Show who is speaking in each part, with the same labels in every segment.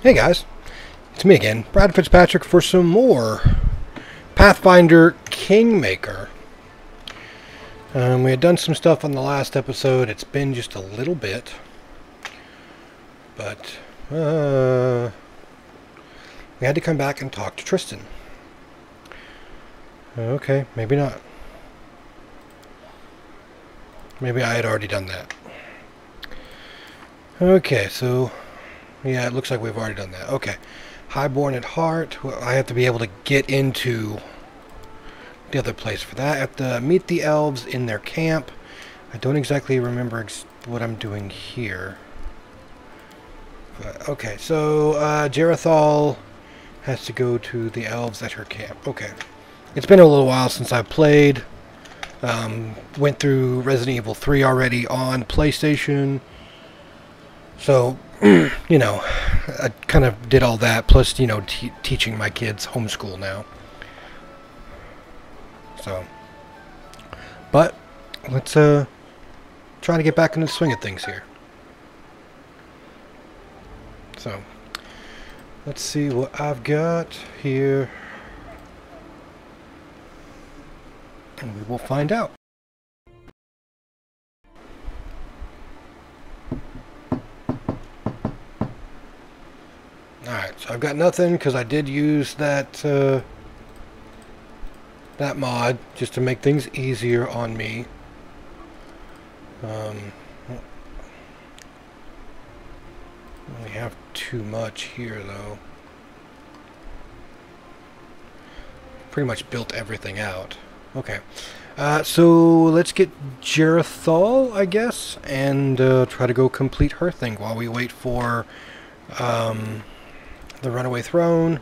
Speaker 1: Hey guys, it's me again, Brad Fitzpatrick, for some more Pathfinder Kingmaker. We had done some stuff on the last episode. It's been just a little bit, but we had to come back and talk to Tristan. Okay, maybe not. Maybe I had already done that. Okay, so yeah, it looks like we've already done that. Okay. Highborn at heart. Well, I have to be able to get into the other place for that. I have to meet the elves in their camp. I don't exactly remember what I'm doing here. But, okay, so Jerethal has to go to the elves at her camp. Okay. It's been a little while since I played. Went through Resident Evil 3 already on PlayStation. So, you know, I kind of did all that, plus, you know, teaching my kids homeschool now. So, but let's try to get back into the swing of things here. So, let's see what I've got here, and we will find out. Alright, so I've got nothing because I did use that that mod just to make things easier on me. Don't really have too much here though. Pretty much built everything out. Okay, so let's get Jerethal, I guess, and try to go complete her thing while we wait for the runaway throne.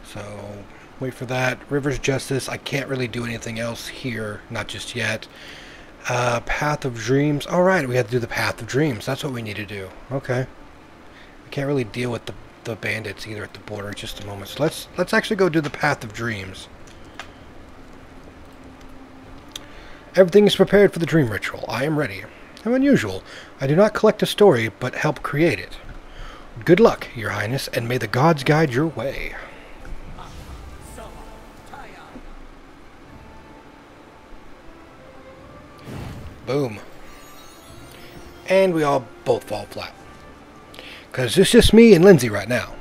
Speaker 1: So wait for that. River's Justice. I can't really do anything else here, not just yet. Path of Dreams. All right, we have to do the Path of Dreams. That's what we need to do. Okay. I can't really deal with the bandits either at the border in just a moment. So let's actually go do the Path of Dreams. Everything is prepared for the dream ritual. I am ready. How unusual. I do not collect a story, but help create it. Good luck, Your Highness, and may the gods guide your way. Boom. And we all both fall flat. Because it's just me and Lindsay right now.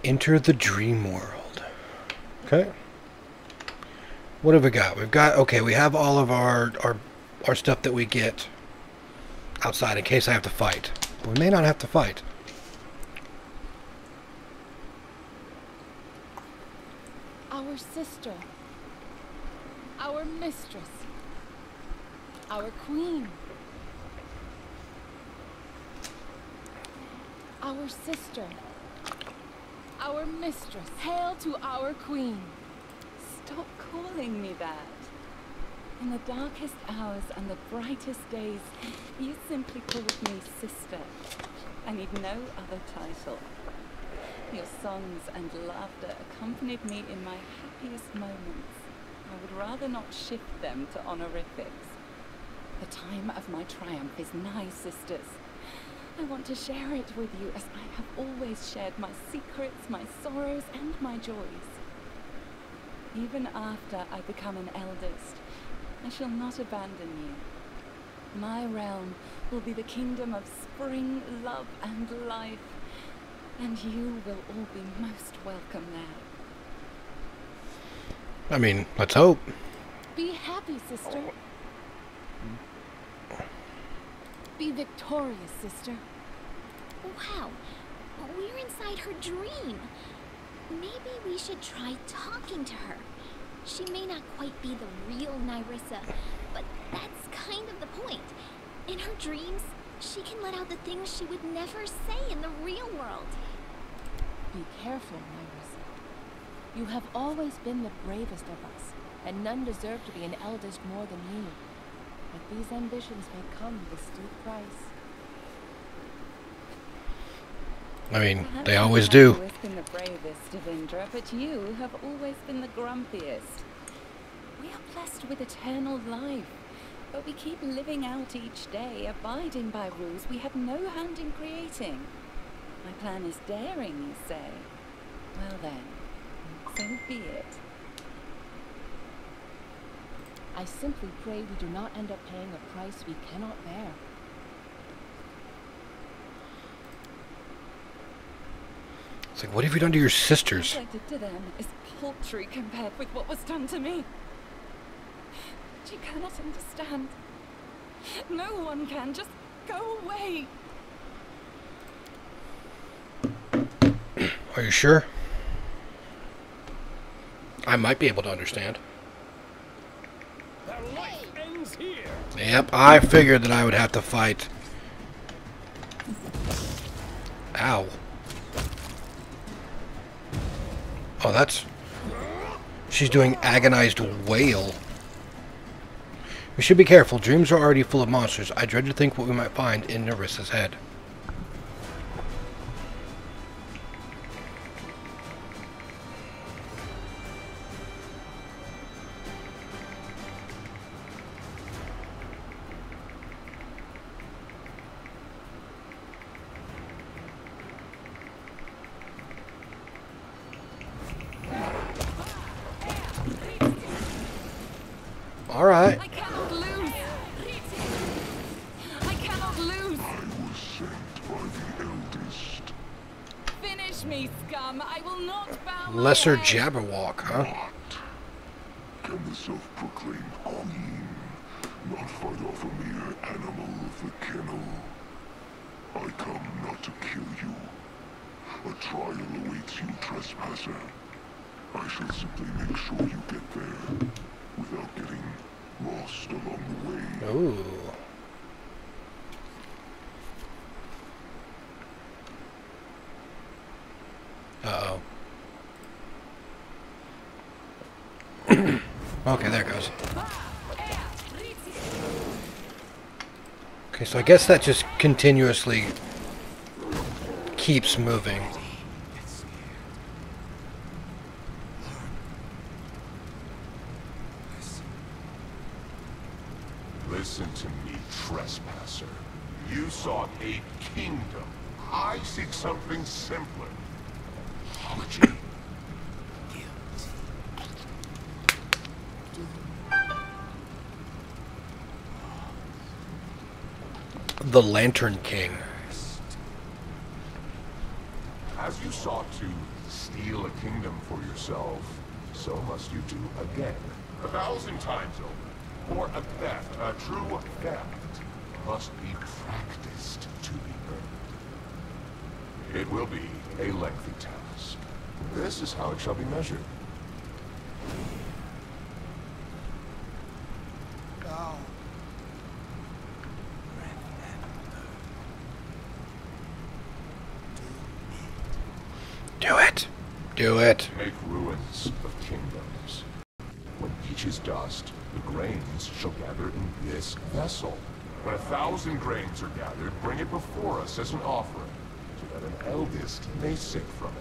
Speaker 1: Enter the dream world. Okay. What have we got? We've got, okay, we have all of our stuff that we get outside in case I have to fight. We may not have to fight.
Speaker 2: Our sister. Our mistress. Our queen. Our sister. Our mistress. Hail to our queen.
Speaker 3: Stop calling me that. In the darkest hours and the brightest days, you simply called me sister. I need no other title. Your songs and laughter accompanied me in my happiest moments. I would rather not shift them to honorifics. The time of my triumph is nigh, sisters. I want to share it with you as I have always shared my secrets, my sorrows, and my joys. Even after I become an eldest, I shall not abandon you. My realm will be the kingdom of spring, love, and life, and you will all be most welcome there.
Speaker 1: I mean, let's hope.
Speaker 2: Be happy, sister. Be victorious, sister.
Speaker 4: Wow, we're inside her dream. Maybe we should try talking to her. She may not quite be the real Nyrissa, but that's kind of the point. In her dreams, she can let out the things she would never say in the real world.
Speaker 5: Be careful, Nyrissa. You have always been the bravest of us, and none deserve to be an eldest more than you. But these ambitions may come with a steep price.
Speaker 1: I mean,
Speaker 3: Perhaps
Speaker 1: they
Speaker 3: I
Speaker 1: always
Speaker 3: have
Speaker 1: do.
Speaker 3: always been the bravest of Indra, but you have always been the grumpiest. We are blessed with eternal life, but we keep living out each day, abiding by rules we have no hand in creating. My plan is daring, you say? Well then, so be it.
Speaker 5: I simply pray we do not end up paying a price we cannot bear.
Speaker 1: It's like, what have you done to your sisters?
Speaker 3: What I did to them is paltry compared with what was done to me. But you cannot understand. No one can. Just go away.
Speaker 1: Are you sure? I might be able to understand.
Speaker 6: Their life ends here.
Speaker 1: Yep, I figured that I would have to fight. Ow. Oh, that's... She's doing agonized wail. We should be careful. Dreams are already full of monsters. I dread to think what we might find in Nerissa's head. Alright.
Speaker 3: I cannot lose. I cannot lose.
Speaker 7: I was sent by the eldest.
Speaker 3: Finish me, scum. I will not bow my
Speaker 1: Lesser
Speaker 3: head.
Speaker 1: Jabberwock, huh?
Speaker 7: Can the self-proclaimed queen not fight off a mere animal of the kennel? I come not to kill you. A trial awaits you, trespasser. I shall simply make sure you get there without getting lost along the way.
Speaker 1: Ooh. Uh-oh. Okay, there it goes. Okay, so I guess that just continuously keeps moving.
Speaker 7: Listen to me, trespasser. You sought a kingdom. I seek something simpler. Apology.
Speaker 1: The Lantern King.
Speaker 7: As you sought to steal a kingdom for yourself, so must you do again. 1,000 times over. For a theft, a true theft, must be practiced to be earned. It will be a lengthy task. This is how it shall be measured.
Speaker 1: Do it. Do it.
Speaker 7: Make ruins of kingdoms. When each is dust, the grains shall gather in this vessel. When 1,000 grains are gathered, bring it before us as an offering, so that an eldest may sip from it.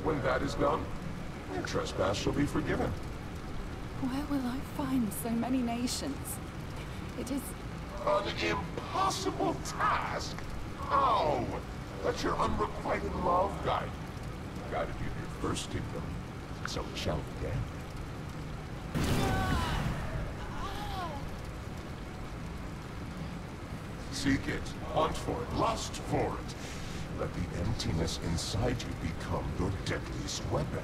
Speaker 7: When that is done, your trespass shall be forgiven.
Speaker 3: Where will I find so many nations? It is...
Speaker 7: An impossible task? How? Let your unrequited love guide you. Guided you to your first kingdom, so it shall again. Seek it, hunt for it, lust for it. Let the emptiness inside you become your deadliest weapon.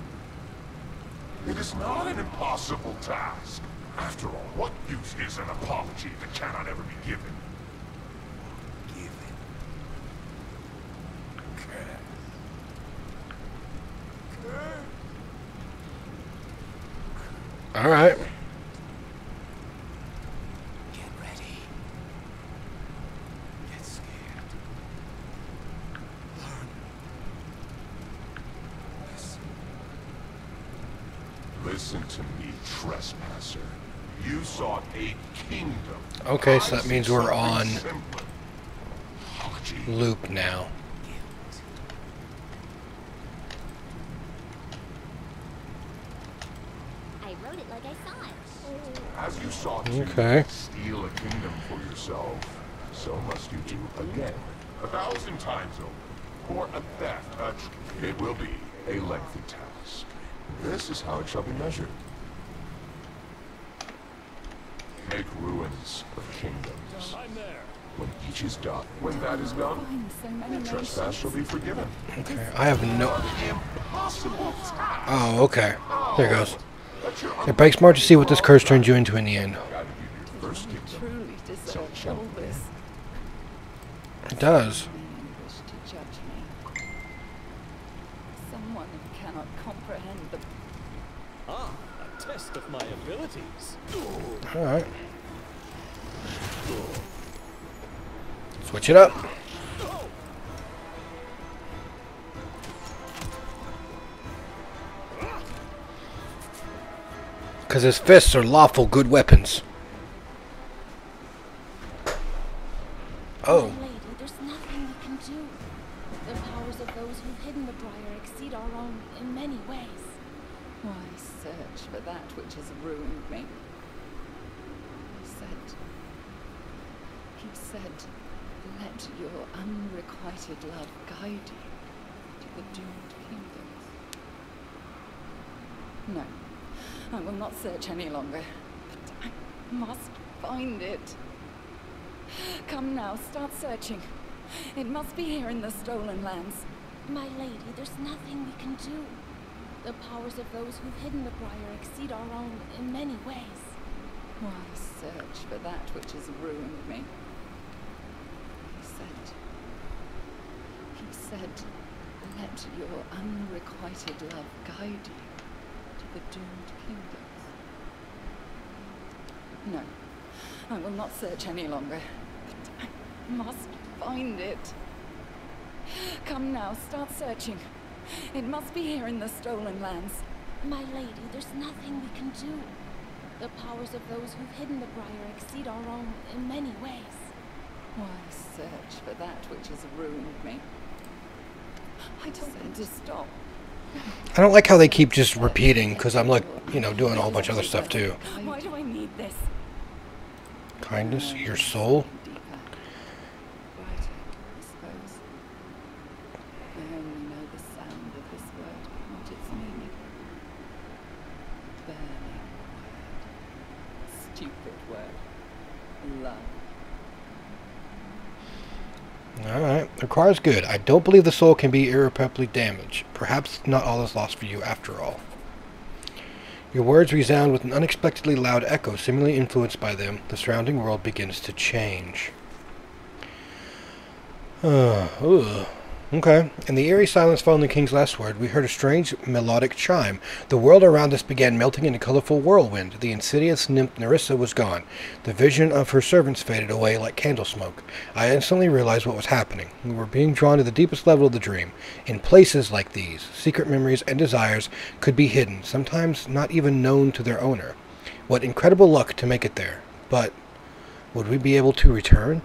Speaker 7: It is not an impossible task. After all, what use is an apology that cannot ever be given?
Speaker 1: All right.
Speaker 6: Get ready. Get scared. Learn.
Speaker 7: Listen to me, trespasser. You sought a kingdom.
Speaker 1: Okay, so that means we're on
Speaker 7: Simpler.
Speaker 1: loop now.
Speaker 4: I wrote it like I saw it.
Speaker 7: As you sought
Speaker 1: Okay.
Speaker 7: to steal a kingdom for yourself, so must you do again. 1,000 times over. For a theft, it will be a lengthy task. This is how it shall be measured. Make ruins of kingdoms.
Speaker 6: I'm there.
Speaker 7: When each is done, when that is done,
Speaker 3: Find so many
Speaker 7: trespass shall be forgiven.
Speaker 1: Okay, I have no...
Speaker 7: Impossible task.
Speaker 1: Oh, okay. There it goes.
Speaker 7: Let your
Speaker 1: It breaks my heart to see what this curse turns you into in the end.
Speaker 7: gotta give your first kingdom.
Speaker 3: truly deserve all this.
Speaker 1: It does.
Speaker 3: Men wish to judge me. Someone who cannot comprehend the
Speaker 6: Ah, a test of my abilities.
Speaker 1: Alright. Switch it up. Because his fists are lawful good weapons. Oh.
Speaker 5: My lady, there's nothing we can do. The powers of those who've hidden the briar exceed our own in many ways.
Speaker 3: Why search for that which has ruined me? He said, let your unrequited love guide you to the doomed kingdoms. No, I will not search any longer, but I must find it. Come now, start searching. It must be here in the stolen lands.
Speaker 5: My lady, there's nothing we can do. The powers of those who've hidden the briar exceed our own in many ways.
Speaker 3: Why search for that which has ruined me? He said, let your unrequited love guide you to the doomed kingdoms. No, I will not search any longer, but I must find it. Come now, start searching. It must be here in the stolen lands.
Speaker 5: My lady, there's nothing we can do. The powers of those who've hidden the briar exceed our own in many ways.
Speaker 3: Why search for that which has ruined me? I told them to stop.
Speaker 1: I don't like how they keep just repeating, because I'm like, you know, doing a whole bunch of other stuff too.
Speaker 3: Why do I need this?
Speaker 1: Kindness, your soul.
Speaker 3: Deeper. Brighter, I suppose. I only know the sound of this word, not its meaning. Burning word. Stupid word. Love.
Speaker 1: Alright, requires good. I don't believe the soul can be irreparably damaged. Perhaps not all is lost for you after all. Your words resound with an unexpectedly loud echo. Seemingly influenced by them, the surrounding world begins to change. Okay. In the eerie silence following the king's last word, we heard a strange melodic chime. The world around us began melting in a colorful whirlwind. The insidious nymph Nerissa was gone. The vision of her servants faded away like candle smoke. I instantly realized what was happening. We were being drawn to the deepest level of the dream. In places like these, secret memories and desires could be hidden, sometimes not even known to their owner. What incredible luck to make it there. But would we be able to return?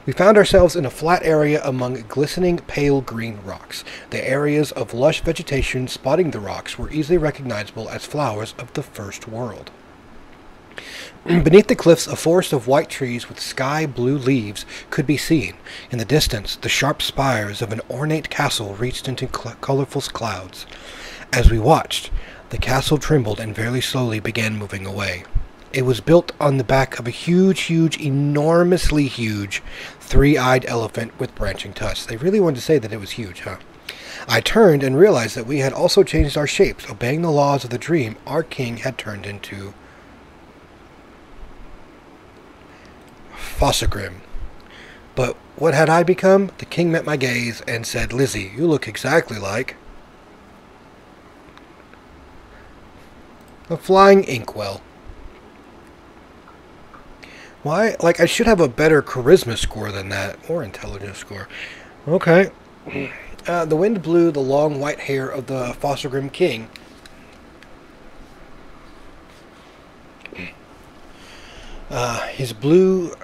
Speaker 1: We found ourselves in a flat area among glistening pale green rocks. The areas of lush vegetation spotting the rocks were easily recognizable as flowers of the first world. Beneath the cliffs, a forest of white trees with sky-blue leaves could be seen. In the distance, the sharp spires of an ornate castle reached into colorful clouds. As we watched, the castle trembled and very slowly began moving away. It was built on the back of a huge, enormously huge, three-eyed elephant with branching tusks. They really wanted to say that it was huge, huh? I turned and realized that we had also changed our shapes. Obeying the laws of the dream, our king had turned into Fossagrim. But what had I become? The king met my gaze and said, "Lizzie, you look exactly like a flying inkwell." Why? Like, I should have a better charisma score than that, or intelligence score. Okay. The wind blew the long white hair of the Fossagrim king His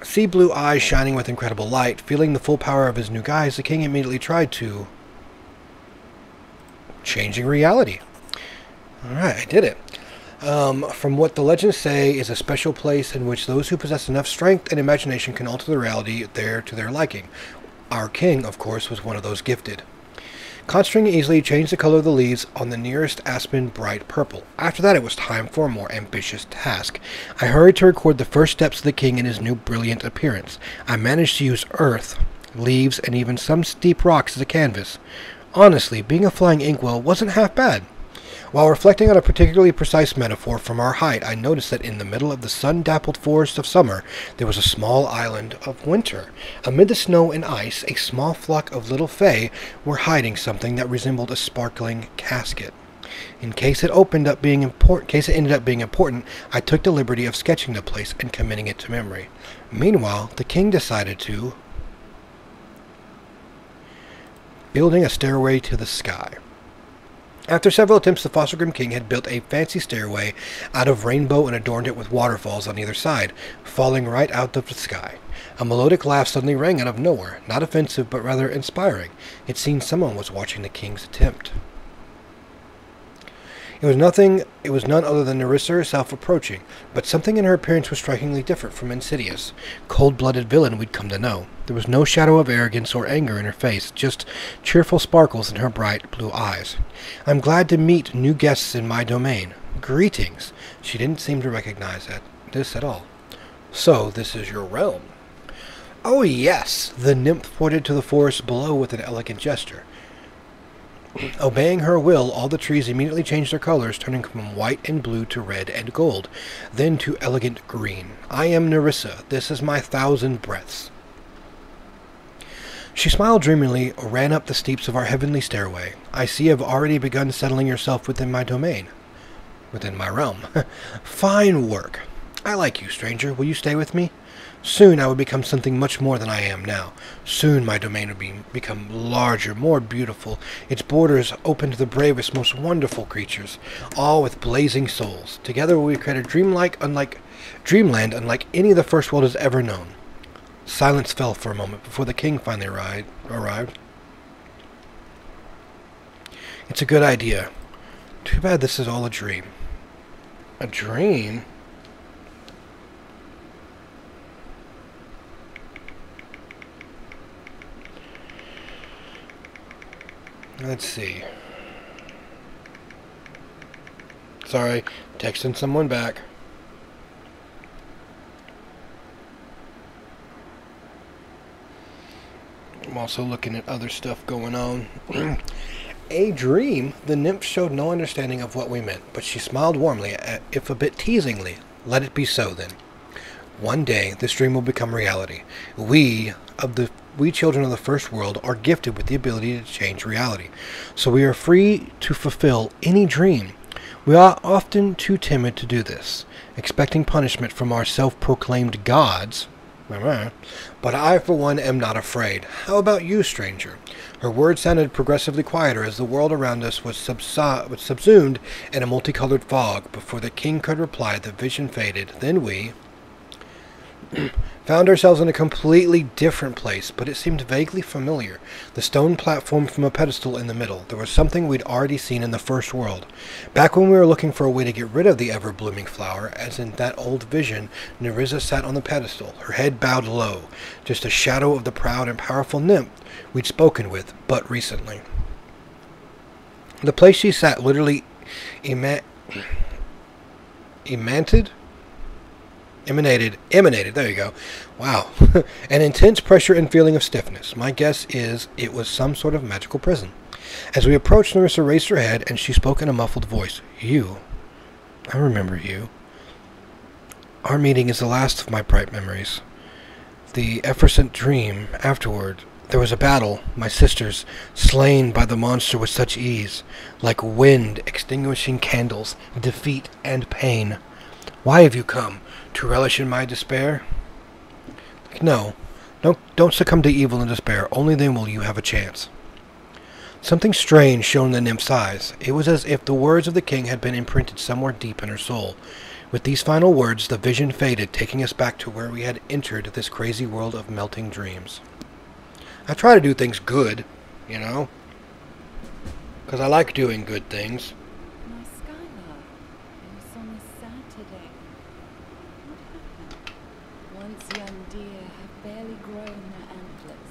Speaker 1: sea blue eyes shining with incredible light. Feeling the full power of his new guise, the king immediately tried to... changing reality. Alright, I did it. From what the legends say is a special place in which those who possess enough strength and imagination can alter the reality there to their liking. Our king, of course, was one of those gifted. Concentrating easily changed the color of the leaves on the nearest aspen bright purple. After that, it was time for a more ambitious task. I hurried to record the first steps of the king in his new brilliant appearance. I managed to use earth, leaves, and even some steep rocks as a canvas. Honestly, being a flying inkwell wasn't half bad. While reflecting on a particularly precise metaphor from our height, I noticed that in the middle of the sun-dappled forest of summer, there was a small island of winter. Amid the snow and ice, a small flock of little fae were hiding something that resembled a sparkling casket. In case it ended up being important, I took the liberty of sketching the place and committing it to memory. Meanwhile, the king decided to... building a stairway to the sky. After several attempts, the Fostergrim King had built a fancy stairway out of rainbow and adorned it with waterfalls on either side, falling right out of the sky. A melodic laugh suddenly rang out of nowhere, not offensive but rather inspiring. It seemed someone was watching the king's attempt. It was none other than Nerissa herself approaching, but something in her appearance was strikingly different from Insidious, cold-blooded villain we'd come to know. There was no shadow of arrogance or anger in her face, just cheerful sparkles in her bright blue eyes. I'm glad to meet new guests in my domain. Greetings. She didn't seem to recognize this at all. So, this is your realm. Oh yes, the nymph pointed to the forest below with an elegant gesture. Obeying her will, all the trees immediately changed their colors, turning from white and blue to red and gold, then to elegant green. I am Nerissa. This is my 1,000 breaths. She smiled dreamily, ran up the steeps of our heavenly stairway. I see you have already begun settling yourself within my domain. Within my realm. Fine work. I like you, stranger. Will you stay with me? Soon I would become something much more than I am now. Soon my domain would become larger, more beautiful, its borders open to the bravest, most wonderful creatures, all with blazing souls. Together we create a dreamland unlike any the first world has ever known. Silence fell for a moment before the king finally arrived. It's a good idea. Too bad this is all a dream. A dream? Let's see. Sorry, texting someone back. I'm also looking at other stuff going on. A dream? The nymph showed no understanding of what we meant, but she smiled warmly, if a bit teasingly. Let it be so, then. One day, this dream will become reality. We children of the first world are gifted with the ability to change reality, so we are free to fulfill any dream. We are often too timid to do this, expecting punishment from our self-proclaimed gods. But I, for one, am not afraid. How about you, stranger? Her words sounded progressively quieter as the world around us was subsumed in a multicolored fog. Before the king could reply, the vision faded. Then we found ourselves in a completely different place, but it seemed vaguely familiar. The stone platform from a pedestal in the middle. There was something we'd already seen in the first world. Back when we were looking for a way to get rid of the ever-blooming flower, as in that old vision, Nerissa sat on the pedestal, her head bowed low, just a shadow of the proud and powerful nymph we'd spoken with but recently. The place she sat literally emanated, there you go. Wow. An intense pressure and feeling of stiffness. My guess is it was some sort of magical prison. As we approached, Nerissa raised her head, and she spoke in a muffled voice. You. I remember you. Our meeting is the last of my bright memories. The effervescent dream afterward. There was a battle, my sisters, slain by the monster with such ease, like wind extinguishing candles, defeat and pain. Why have you come? To relish in my despair? No. Don't succumb to evil and despair. Only then will you have a chance. Something strange shone in the nymph's eyes. It was as if the words of the king had been imprinted somewhere deep in her soul. With these final words, the vision faded, taking us back to where we had entered this crazy world of melting dreams. I try to do things good, you know? Because I like doing good things.
Speaker 3: My Skylar, you saw me sad today. What happened? Once young deer have barely grown their antlers.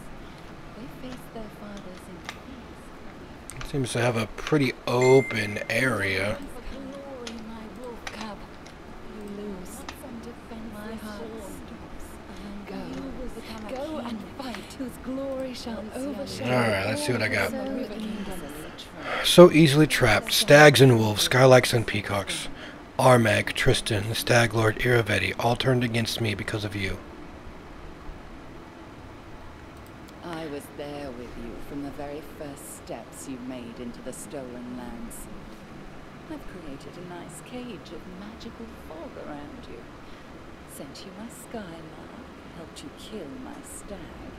Speaker 3: They face their fathers in peace.
Speaker 1: It seems to have a pretty open area.
Speaker 3: Glory, my wolf cub. You lose. My heart stops. Go and fight, whose glory shall overshadow.
Speaker 1: Alright, let's see what I got.
Speaker 3: So
Speaker 1: So easily trapped. Stags and wolves, skylarks and peacocks. Armag, Tristan, the Stag Lord, Iravetti, all turned against me because of you.
Speaker 3: I was there with you from the very first steps you made into the stolen lands. I've created a nice cage of magical fog around you. Sent you my skylark, helped you kill my stag,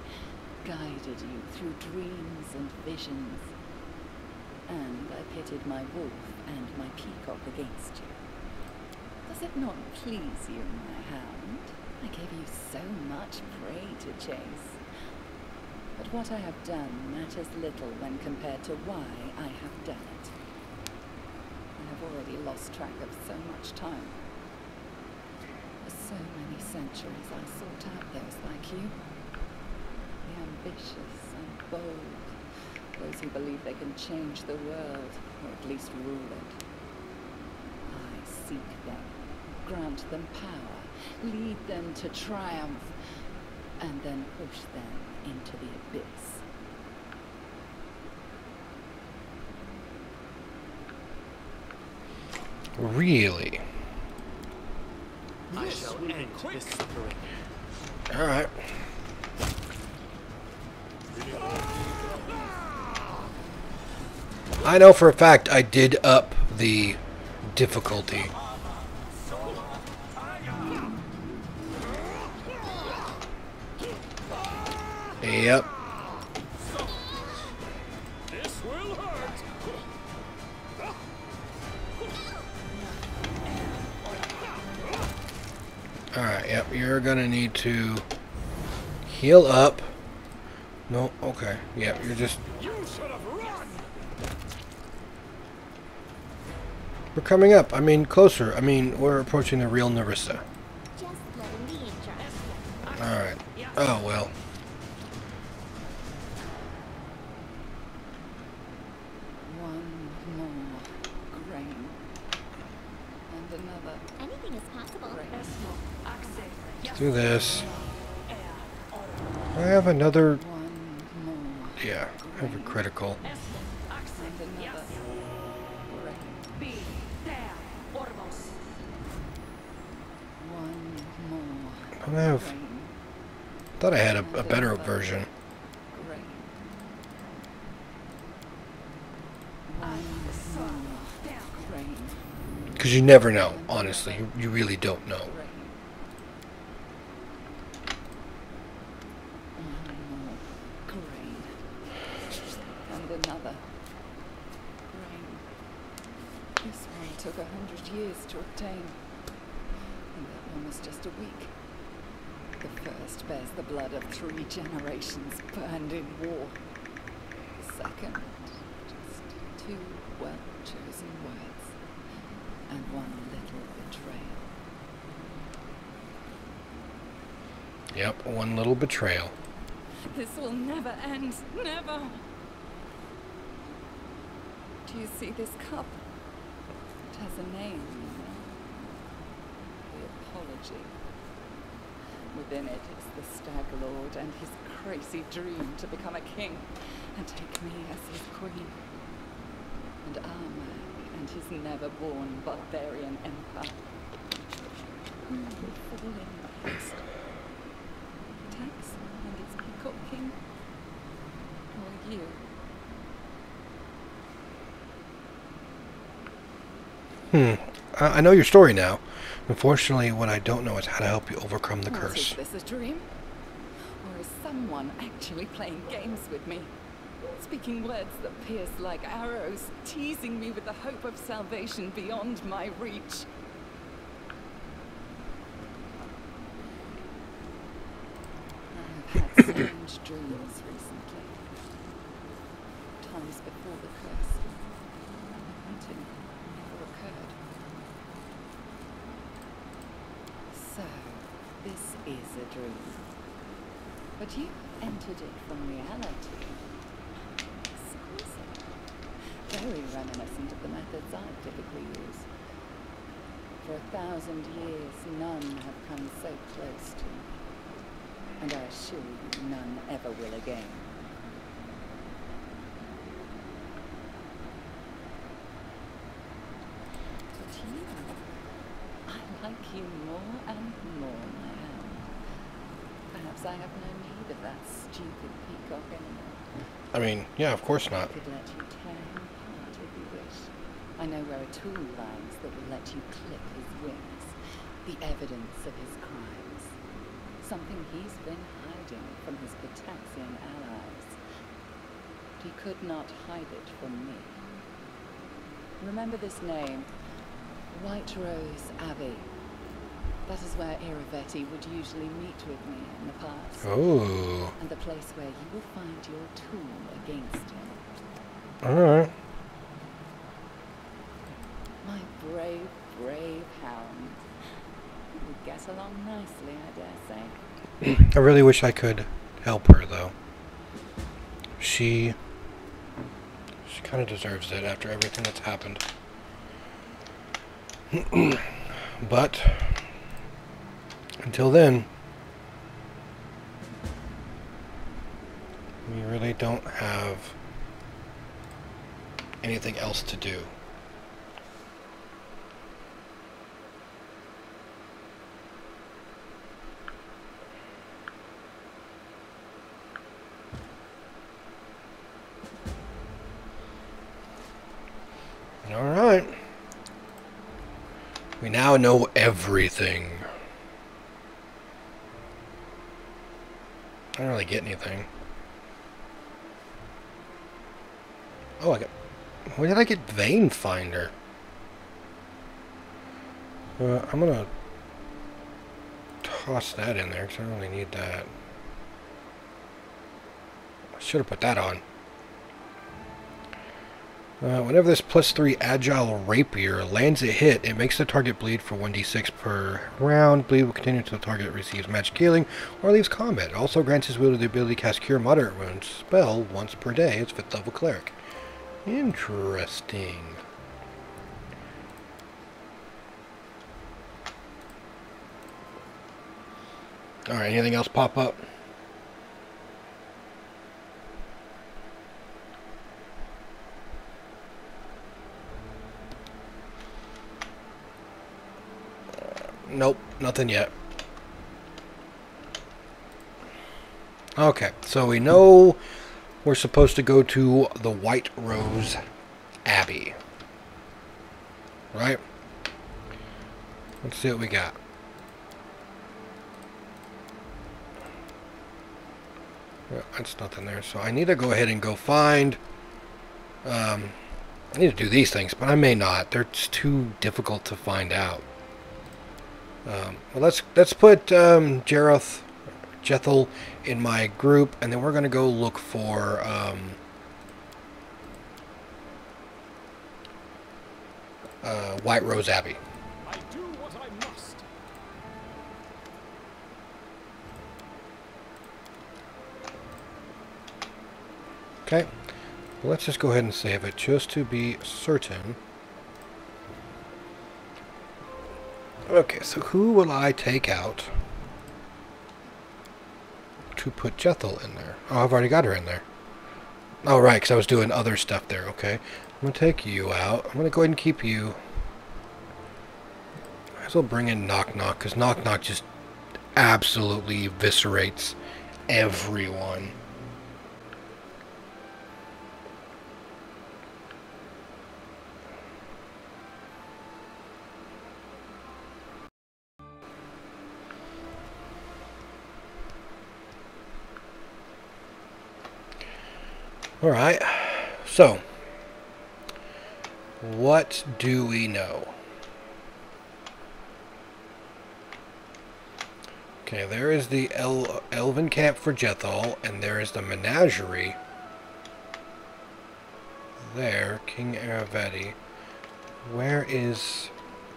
Speaker 3: guided you through dreams and visions. And I pitted my wolf and my peacock against you. Does it not please you, my hound? I gave you so much prey to chase. But what I have done matters little when compared to why I have done it. I have already lost track of so much time. For so many centuries I sought out those like you. The ambitious and bold. Those who believe they can change the world, or at least rule it. I seek them, grant them power, lead them to triumph, and then push them into the abyss.
Speaker 1: Really?
Speaker 6: I shall end this suffering.
Speaker 1: Alright. I know for a fact I did up the difficulty. Yep.
Speaker 6: This will hurt.
Speaker 1: Alright, yep, you're gonna need to heal up. No, okay. Yep, you're just...
Speaker 6: You should have run.
Speaker 1: We're coming up. I mean, closer. I mean, we're approaching the real Narissa.
Speaker 4: Just letting me interrupt.
Speaker 1: Alright. Oh, well.
Speaker 3: One more grain. And another
Speaker 4: Anything is possible.
Speaker 3: grain.
Speaker 1: Let's do this. I have another...
Speaker 3: One more
Speaker 1: Yeah, I have a critical.
Speaker 3: and another grain. One more
Speaker 1: I have...
Speaker 3: grain.
Speaker 1: thought I had a better version.
Speaker 3: Grain. One more grain.
Speaker 1: Because you never know, honestly. You really don't know.
Speaker 3: Grain. One more grain. And another grain. This one took 100 years to obtain. And that one was just a week. The first bears the blood of 3 generations burned in war. The second, just 2 well-chosen words. And one little betrayal.
Speaker 1: Yep, one little betrayal.
Speaker 3: This will never end. Never. Do you see this cup? It has a name, you know. The apology. Within it is the Stag Lord and his crazy dream to become a king and take me as his queen. And Armag and his never-born barbarian empire. Who will fall in next? Tax and its peacock king? Or you?
Speaker 1: I know your story now. Unfortunately, what I don't know is how to help you overcome the
Speaker 3: What,
Speaker 1: curse.
Speaker 3: is this a dream? Or is someone actually playing games with me? Speaking words that pierce like arrows, teasing me with the hope of salvation beyond my reach. strange dreams recently. Times before the curse. The meeting never occurred. So, this is a dream. But you entered it from reality. Exquisite. Very reminiscent of the methods I typically use. For 1,000 years, none have come so close to me. And I assure you, none ever will again. But you, I like you more and more, my own. Perhaps I have no need of that stupid peacock anymore.
Speaker 1: I mean, yeah, of course not.
Speaker 3: I could let you tear him apart if you wish. I know where a tool lies that will let you clip his wings. The evidence of his crimes. Something he's been hiding from his Pitaxian allies. But he could not hide it from me. Remember this name. White Rose Abbey. That is where Iravetti would usually meet with me in the past.
Speaker 1: Oh.
Speaker 3: And the place where you will find your tool against him.
Speaker 1: Alright.
Speaker 3: My brave, brave hound. We would get along nicely, I dare say.
Speaker 1: I really wish I could help her, though. She kind of deserves it after everything that's happened. But until then, we really don't have anything else to do. Alright. We now know everything. I don't really get anything. Oh, I got... Where did I get Vein Finder? I'm gonna toss that in there because I don't really need that. I should have put that on. Whenever this +3 Agile Rapier lands a hit, it makes the target bleed for 1d6 per round. Bleed will continue until the target receives magic healing or leaves combat. It also grants his wielder the ability to cast Cure Moderate Wounds spell once per day as 5th level cleric. Interesting. Alright, anything else pop up? Nope, nothing yet. Okay, so we know we're supposed to go to the White Rose Abbey. Right? Let's see what we got. Yeah, that's nothing there. So I need to go ahead and go find... I need to do these things, but I may not. They're just too difficult to find out. Well, let's put Jethel in my group, and then we're going to go look for White Rose Abbey.
Speaker 6: I do what I must.
Speaker 1: Okay, well, let's just go ahead and save it just to be certain. Okay, so who will I take out to put Jethel in there? Oh, I've already got her in there. Oh, right, because I was doing other stuff there. Okay, I'm going to take you out. I'm going to go ahead and keep you. Might as well bring in Knock Knock, because Knock Knock just absolutely eviscerates everyone. Alright, so, what do we know? Okay, there is the elven camp for Jethal, and there is the menagerie. There, King Araveti. Where is...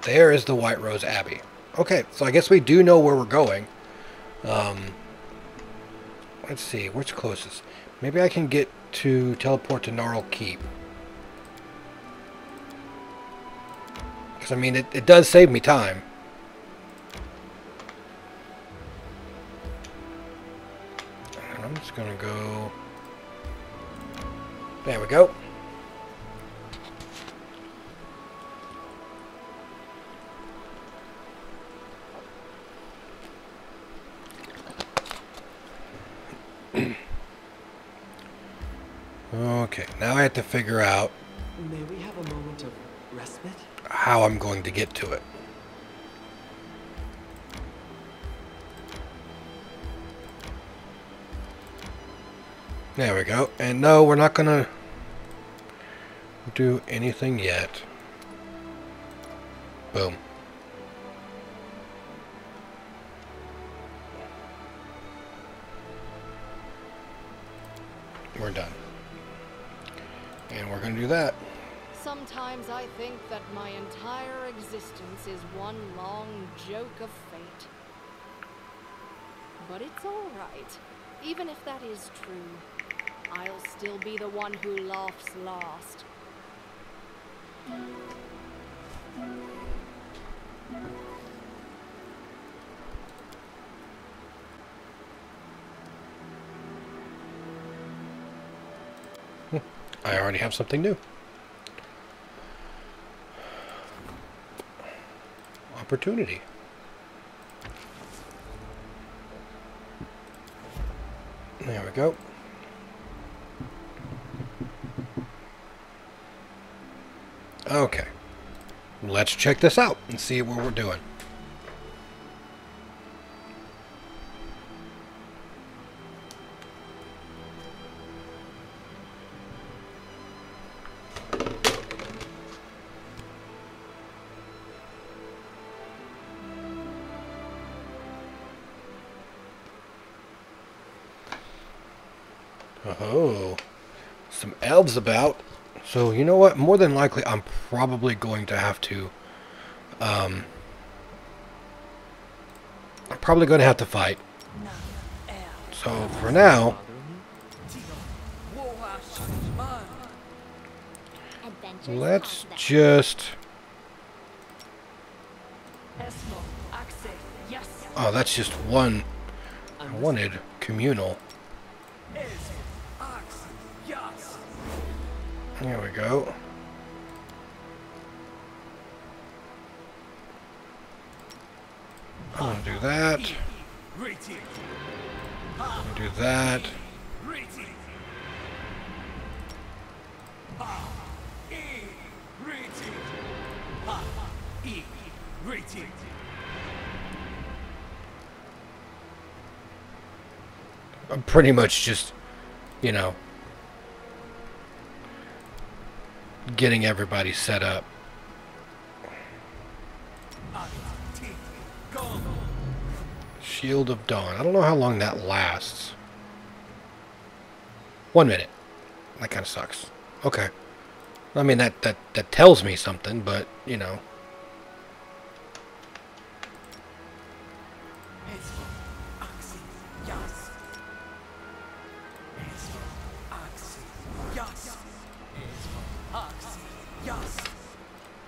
Speaker 1: There is the White Rose Abbey. Okay, so I guess we do know where we're going. Let's see, where's closest? Maybe I can get to teleport to Gnarl Keep. Because, I mean, it does save me time. And I'm just going to go... There we go. Okay, now I have to figure out
Speaker 8: May we have a moment of respite?
Speaker 1: how I'm going to get to it. There we go. And no, we're not gonna do anything yet. Boom. We're done. And we're going to do that.
Speaker 2: Sometimes I think that my entire existence is one long joke of fate. But it's all right. Even if that is true, I'll still be the one who laughs last.
Speaker 1: I already have something new. Opportunity. There we go. Okay. Let's check this out and see what we're doing. Oh, some elves about. So, you know what? More than likely, I'm probably going to have to, I'm probably going to have to fight. So, for now, let's just... Oh, that's just one. I wanted communal. There we go. I'm gonna do that. I'm gonna do that. I'm pretty much just, you know, getting everybody set up. Shield of Dawn. I don't know how long that lasts. 1 minute. That kind of sucks. Okay. I mean, that tells me something, but, you know.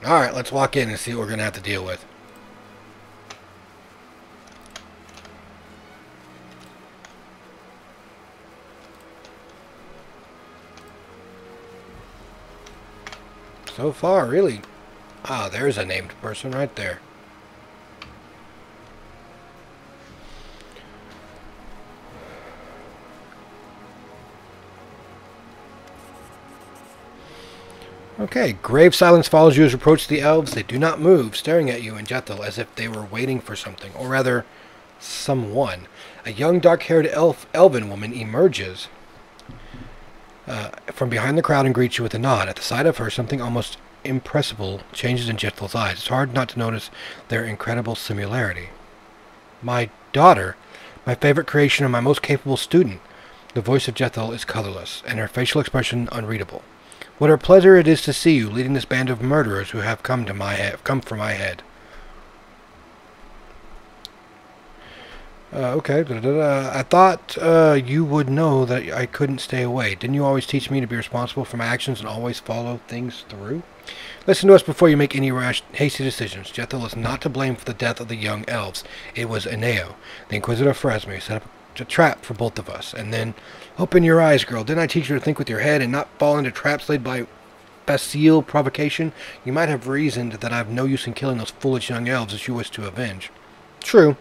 Speaker 1: Alright, let's walk in and see what we're going to have to deal with. So far, really. Ah, there's a named person right there. Okay, grave silence follows you as you approach the elves. They do not move, staring at you and Jethal as if they were waiting for something, or rather, someone. A young dark-haired elven woman emerges from behind the crowd and greets you with a nod. At the sight of her, something almost impressible changes in Jethal's eyes. It's hard not to notice their incredible similarity. My Daughter? My favorite creation and my most capable student. The voice of Jethel is colorless, and her facial expression unreadable. What a pleasure it is to see you leading this band of murderers who have come for my head. Okay. I thought you would know that I couldn't stay away. Didn't you always teach me to be responsible for my actions and always follow things through? Listen to us before you make any rash, hasty decisions. Jethel is not to blame for the death of the young elves. It was Eneo, the Inquisitor Phrasme, who set up a trap for both of us. And then, open your eyes, girl. Didn't I teach you to think with your head and not fall into traps laid by facile provocation? You might have reasoned that I have no use in killing those foolish young elves as you wish to avenge. True.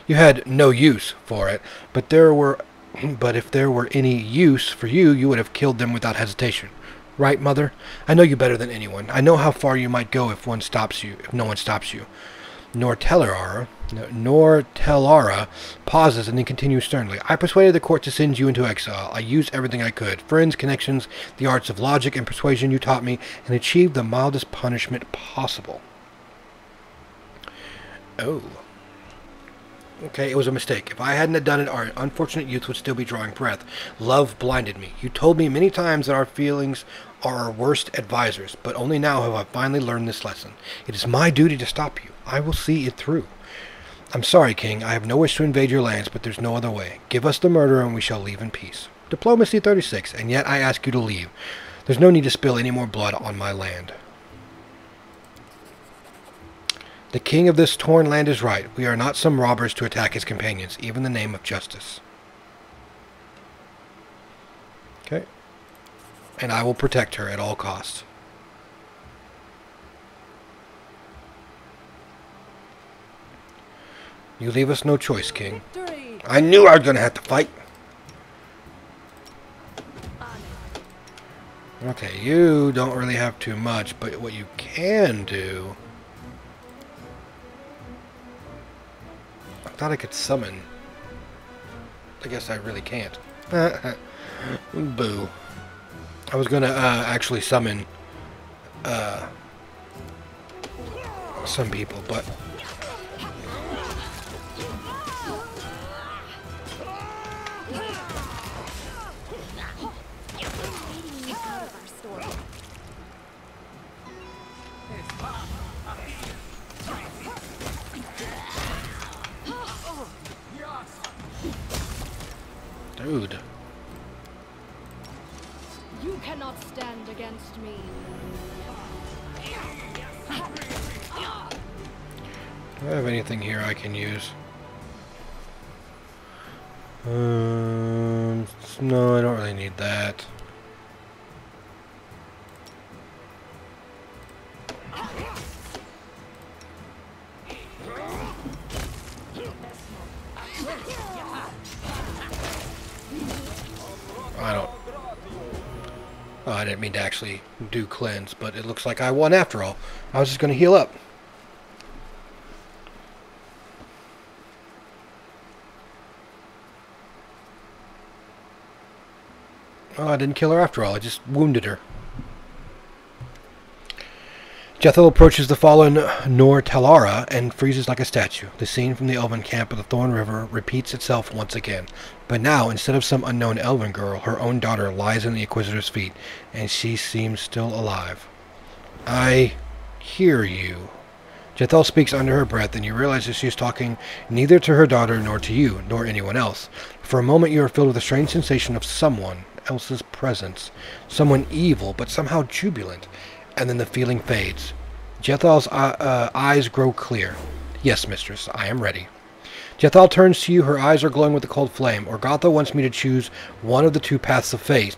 Speaker 1: You had no use for it, but if there were any use for you, you would have killed them without hesitation. Right, Mother? I know you better than anyone. I know how far you might go if no one stops you. Nor Tellara pauses and then continues sternly. I persuaded the court to send you into exile. I used everything I could. Friends, connections, the arts of logic and persuasion you taught me, and achieved the mildest punishment possible. Oh. Okay, it was a mistake. If I hadn't done it, our unfortunate youth would still be drawing breath. Love blinded me. You told me many times that our feelings are our worst advisors, but only now have I finally learned this lesson. It is my duty to stop you. I will see it through. I'm sorry, King. I have no wish to invade your lands, but there's no other way. Give us the murderer and we shall leave in peace. Diplomacy 36, and yet I ask you to leave. There's no need to spill any more blood on my land. The king of this torn land is right. We are not some robbers to attack his companions, even in the name of justice. Okay. And I will protect her at all costs. You leave us no choice, King.
Speaker 2: Victory!
Speaker 1: I knew I was going to have to fight. Okay, you don't really have too much, but what you can do... I thought I could summon. I guess I really can't. Boo. I was gonna actually summon some people, but dude.
Speaker 2: You cannot stand against me.
Speaker 1: Do I have anything here I can use? No, I don't really need that. Oh, I didn't mean to actually do cleanse, but it looks like I won after all. I was just going to heal up. Oh, I didn't kill her after all. I just wounded her. Jethel approaches the fallen Nor Tellara and freezes like a statue. The scene from the elven camp of the Thorn River repeats itself once again. But now, instead of some unknown elven girl, her own daughter lies in the Inquisitor's feet, and she seems still alive. I hear you. Jethel speaks under her breath, and you realize that she is talking neither to her daughter nor to you, nor anyone else. For a moment you are filled with a strange sensation of someone else's presence. Someone evil, but somehow jubilant. And then the feeling fades. Jethel's eyes grow clear. Yes, mistress, I am ready. Jethel turns to you. Her eyes are glowing with a cold flame. Orgatha wants me to choose one of the two paths of faith.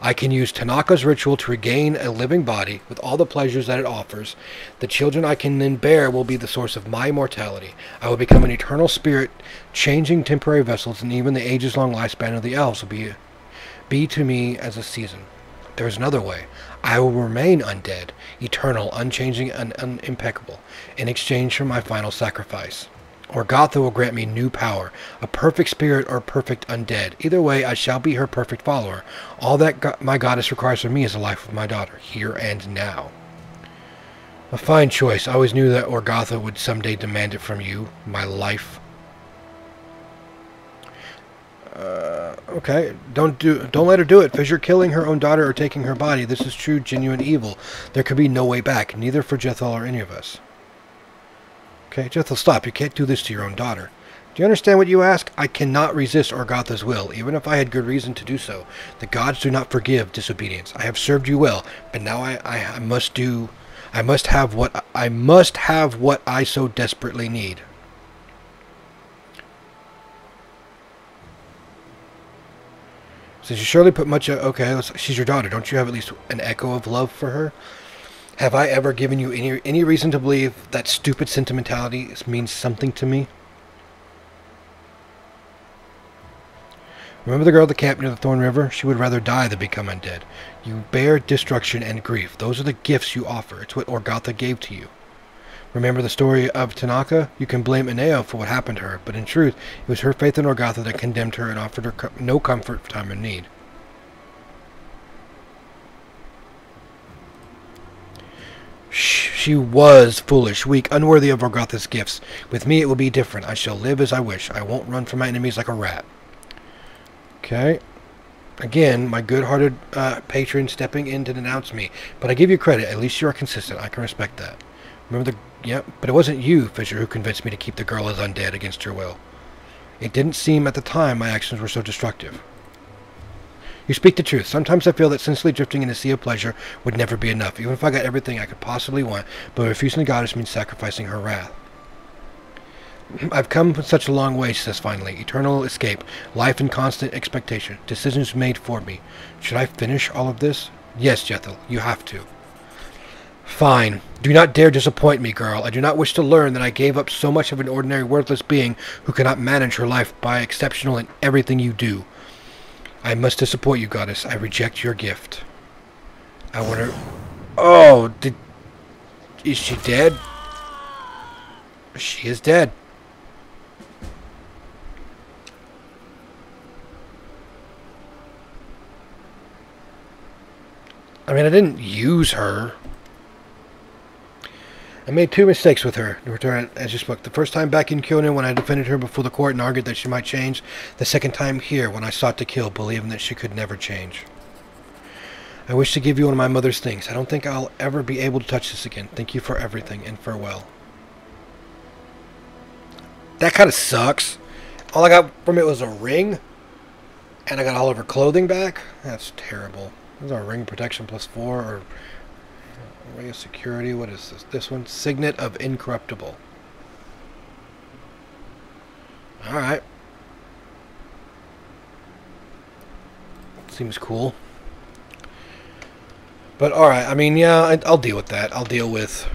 Speaker 1: I can use Tanaka's ritual to regain a living body with all the pleasures that it offers. The children I can then bear will be the source of my immortality. I will become an eternal spirit, changing temporary vessels, and even the ages-long lifespan of the elves will be to me as a season. There is another way. I will remain undead, eternal, unchanging, and impeccable, in exchange for my final sacrifice. Orgatha will grant me new power, a perfect spirit or perfect undead. Either way, I shall be her perfect follower. All that my goddess requires from me is the life of my daughter, here and now. A fine choice. I always knew that Orgatha would someday demand it from you, my life. Okay, don't let her do it. Fissure killing her own daughter or taking her body. This is true, genuine evil. There could be no way back, neither for Jethal or any of us. Okay, Jethal, stop. You can't do this to your own daughter. Do you understand what you ask? I cannot resist Orgatha's will, even if I had good reason to do so. The gods do not forgive disobedience. I have served you well, but now I must have what I so desperately need. Since you surely put much... Okay, she's your daughter. Don't you have at least an echo of love for her? Have I ever given you any reason to believe that stupid sentimentality means something to me? Remember the girl at the camp near the Thorn River? She would rather die than become undead. You bear destruction and grief. Those are the gifts you offer. It's what Orgatha gave to you. Remember the story of Tanaka? You can blame Ineo for what happened to her, but in truth, it was her faith in Orgatha that condemned her and offered her no comfort for time of need. She was foolish, weak, unworthy of Orgatha's gifts. With me, it will be different. I shall live as I wish. I won't run from my enemies like a rat. Okay. Again, my good-hearted patron stepping in to denounce me. But I give you credit. At least you are consistent. I can respect that. Remember the... Yep, but it wasn't you, Fissure, who convinced me to keep the girl as undead against her will. It didn't seem at the time my actions were so destructive. You speak the truth. Sometimes I feel that senselessly drifting in a sea of pleasure would never be enough, even if I got everything I could possibly want, but refusing the goddess means sacrificing her wrath. I've come such a long way, she says finally. Eternal escape, life in constant expectation, decisions made for me. Should I finish all of this? Yes, Jethal, you have to. Fine. Do not dare disappoint me, girl. I do not wish to learn that I gave up so much of an ordinary worthless being who cannot manage her life by exceptional in everything you do. I must disappoint you, goddess. I reject your gift. I wonder... Oh, is she dead? She is dead. I mean, I didn't use her. I made 2 mistakes with her, to return as you spoke. The first time back in Kyonin when I defended her before the court and argued that she might change. The second time here when I sought to kill, believing that she could never change. I wish to give you one of my mother's things. I don't think I'll ever be able to touch this again. Thank you for everything, and farewell. That kind of sucks. All I got from it was a ring, and I got all of her clothing back. That's terrible. This is our ring protection +4, or... Ray of security. What is this? This one? Signet of Incorruptible. Alright. Seems cool. But alright, I mean, yeah, I'll deal with that. I'll deal with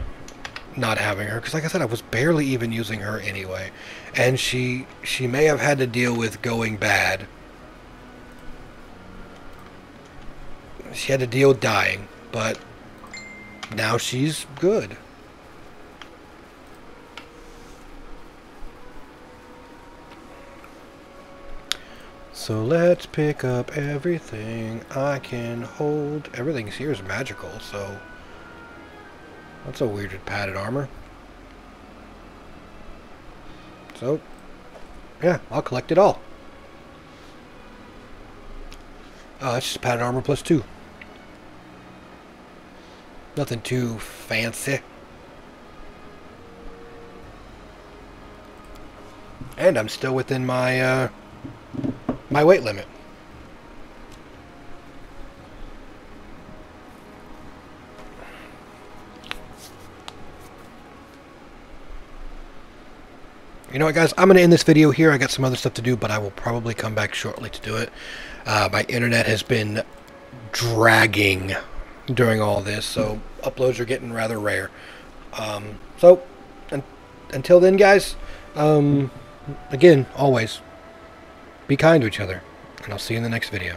Speaker 1: not having her. Because like I said, I was barely even using her anyway. And she may have had to deal with going bad. She had to deal with dying. But... now she's good. So let's pick up everything I can hold. Everything here is magical, so... that's a weird padded armor. So, yeah, I'll collect it all. Oh, that's just padded armor +2. Nothing too fancy. And I'm still within my my weight limit. You know what, guys? I'm going to end this video here. I got some other stuff to do, but I will probably come back shortly to do it. My internet has been dragging during all this, so uploads are getting rather rare. So until then, guys, again, always be kind to each other, and I'll see you in the next video.